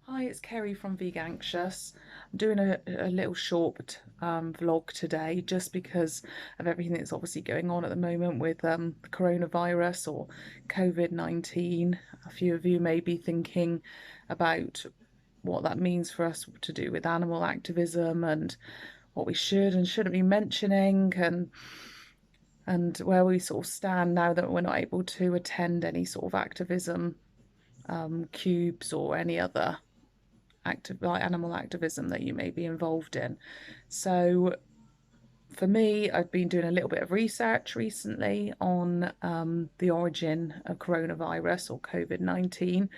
Hi, it's Kerry from Veganxious. I'm doing a little short vlog today just because of everything that's obviously going on at the moment with the coronavirus or COVID-19. A few of you may be thinking about what that means for us to do with animal activism and what we should and shouldn't be mentioning and where we sort of stand now that we're not able to attend any sort of activism cubes or any other like animal activism that you may be involved in. So for me, I've been doing a little bit of research recently on the origin of coronavirus or COVID-19.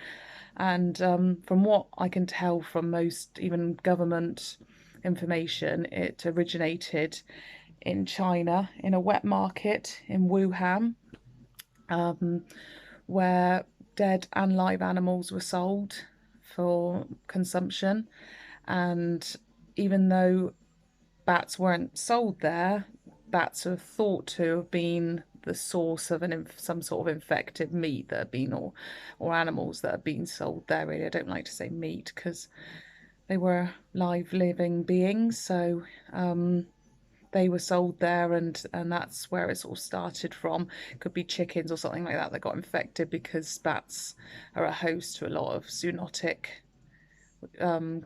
And from what I can tell from most, even government information, it originated in China in a wet market in Wuhan, um, where dead and live animals were sold for consumption. And even though bats weren't sold there, bats are thought to have been the source of some sort of infected meat that had been, or animals that had been sold there. Really, I don't like to say meat because they were live living beings. So they were sold there, and that's where it sort of started from. It could be chickens or something like that that got infected because bats are a host to a lot of um,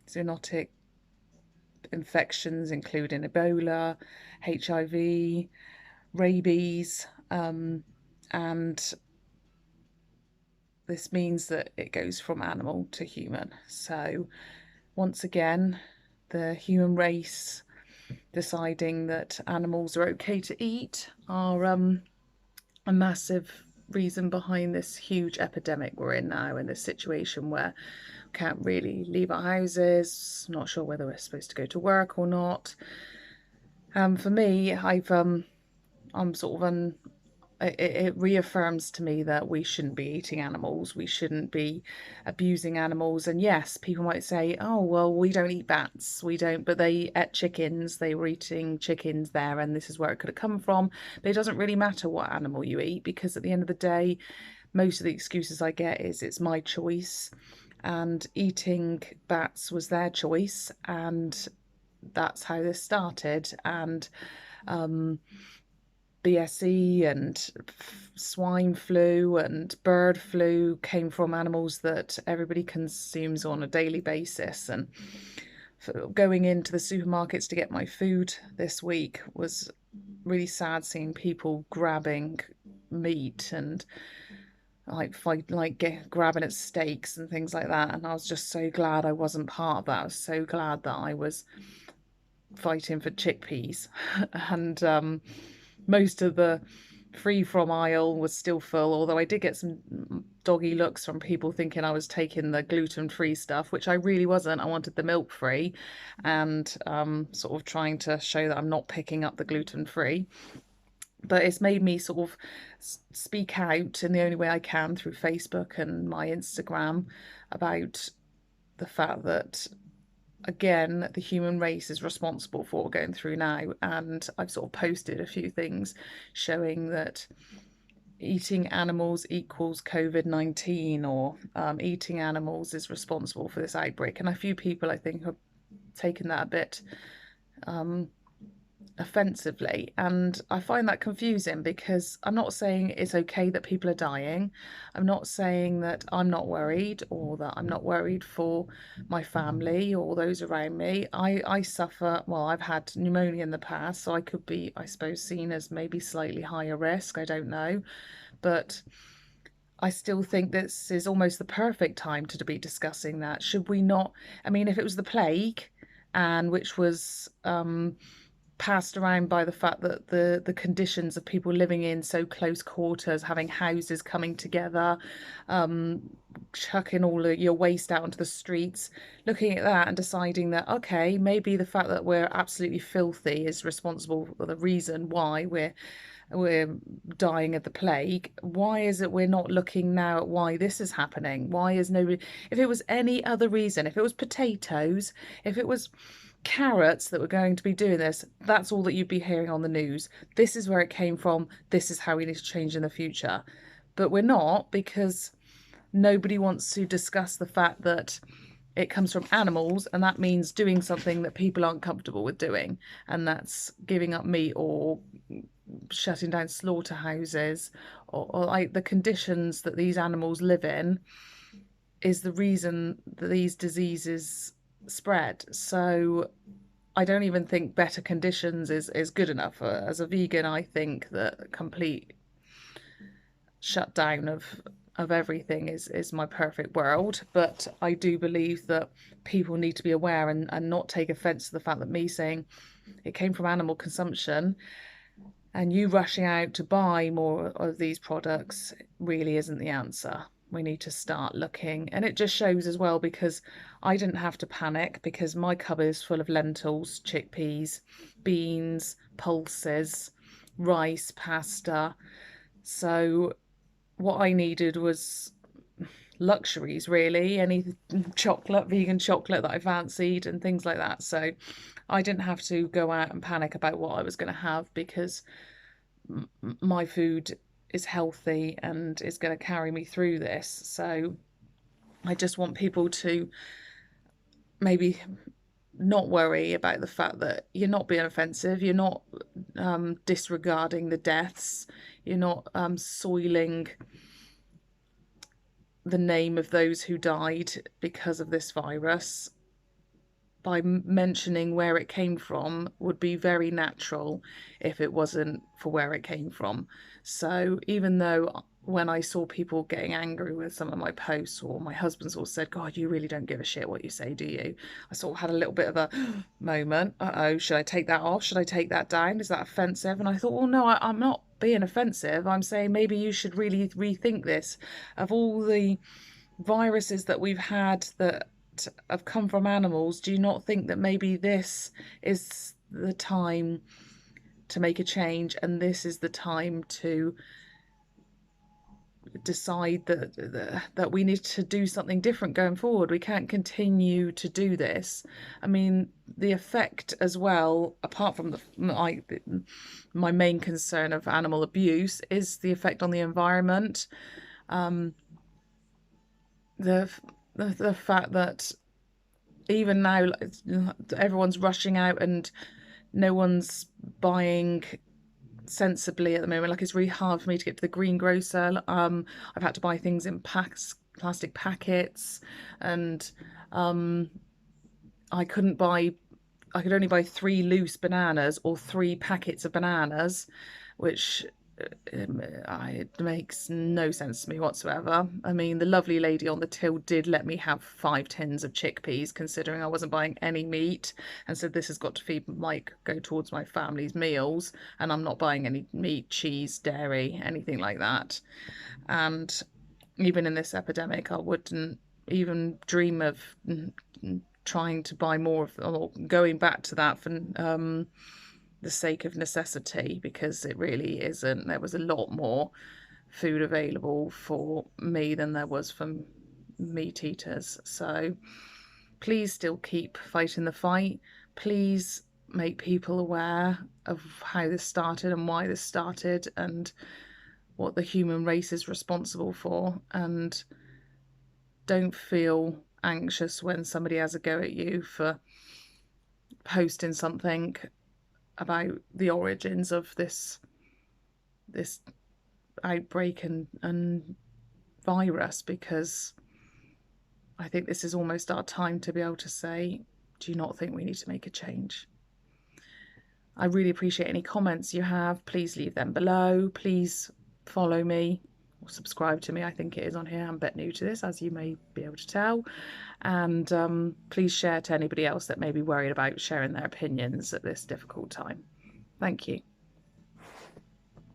zoonotic infections, including Ebola, HIV, rabies, and this means that it goes from animal to human. So once again, the human race deciding that animals are okay to eat are a massive reason behind this huge epidemic we're in now, in this situation where we can't really leave our houses, not sure whether we're supposed to go to work or not. For me, I'm sort of it reaffirms to me that we shouldn't be eating animals, we shouldn't be abusing animals. And yes, people might say, oh, well, we don't eat bats, we don't, but they ate chickens, they were eating chickens there, and this is where it could have come from. But it doesn't really matter what animal you eat, because at the end of the day, most of the excuses I get is it's my choice, and eating bats was their choice, and that's how this started. And BSE and swine flu and bird flu came from animals that everybody consumes on a daily basis. And going into the supermarkets to get my food this week was really sad, seeing people grabbing meat and grabbing at steaks and things like that. And I was just so glad I wasn't part of that. I was so glad that I was fighting for chickpeas. And most of the free from aisle was still full, although I did get some doggy looks from people thinking I was taking the gluten-free stuff, which I really wasn't. I wanted the milk-free, and sort of trying to show that I'm not picking up the gluten-free. But it's made me sort of speak out in the only way I can through Facebook and my Instagram about the fact that, again, the human race is responsible for what we're going through now. And I've sort of posted a few things showing that eating animals equals COVID-19, or eating animals is responsible for this outbreak. And a few people, I think, have taken that a bit offensively, and I find that confusing, because I'm not saying it's okay that people are dying. I'm not saying that I'm not worried, or that I'm not worried for my family or those around me. I suffer, well, I've had pneumonia in the past, so I could be, I suppose, seen as maybe slightly higher risk, I don't know. But I still think this is almost the perfect time to be discussing that. Should we not, I mean, if it was the plague, and which was passed around by the fact that the conditions of people living in so close quarters, having houses coming together, chucking all of your waste out onto the streets, looking at that and deciding that, okay, maybe the fact that we're absolutely filthy is responsible for the reason why we're dying of the plague. Why is it we're not looking now at why this is happening? Why is nobody, if it was any other reason, if it was potatoes, if it was carrots that were going to be doing this, that's all that you'd be hearing on the news. This is where it came from, this is how we need to change in the future. But we're not, because nobody wants to discuss the fact that it comes from animals, and that means doing something that people aren't comfortable with doing, and that's giving up meat or shutting down slaughterhouses, or like the conditions that these animals live in is the reason that these diseases spread. So I don't even think better conditions is good enough. As a vegan, I think that complete shutdown of everything is my perfect world. But I do believe that people need to be aware and not take offence to the fact that me saying it came from animal consumption and you rushing out to buy more of these products really isn't the answer. We need to start looking. And it just shows as well, because I didn't have to panic, because my cupboard is full of lentils, chickpeas, beans, pulses, rice, pasta. So what I needed was luxuries, really, any chocolate, vegan chocolate that I fancied and things like that. So I didn't have to go out and panic about what I was going to have, because my food is healthy and is going to carry me through this. So I just want people to maybe not worry about the fact that you're not being offensive, you're not disregarding the deaths, you're not soiling the name of those who died because of this virus. By mentioning where it came from would be very natural if it wasn't for where it came from. So even though when I saw people getting angry with some of my posts, or my husband sort of said, God, you really don't give a shit what you say, do you? I sort of had a little bit of a moment. Uh-oh, should I take that off? Should I take that down? Is that offensive? And I thought, well, no, I'm not being offensive. I'm saying maybe you should really rethink this. Of all the viruses that we've had that have come from animals, do you not think that maybe this is the time to make a change, and this is the time to decide that we need to do something different going forward? We can't continue to do this. I mean, the effect as well, apart from my main concern of animal abuse, is the effect on the environment. The fact that even now everyone's rushing out and no one's buying sensibly at the moment. Like, it's really hard for me to get to the greengrocer. I've had to buy things in plastic packets, and I could only buy 3 loose bananas or 3 packets of bananas, which it makes no sense to me whatsoever. I mean, the lovely lady on the till did let me have 5 tins of chickpeas, considering I wasn't buying any meat, and said this has got to go towards my family's meals, and I'm not buying any meat, cheese, dairy, anything like that. And even in this epidemic, I wouldn't even dream of trying to buy more of, or going back to that for the sake of necessity, because it really isn't. There was a lot more food available for me than there was for meat eaters. So please still keep fighting the fight. Please make people aware of how this started and why this started and what the human race is responsible for. And don't feel anxious when somebody has a go at you for posting something about the origins of this outbreak and virus, because I think this is almost our time to be able to say, do you not think we need to make a change? I really appreciate any comments you have. Please leave them below. Please follow me or subscribe to me. I think it is on here. I'm a bit new to this, as you may be able to tell. And please share to anybody else that may be worried about sharing their opinions at this difficult time. Thank you.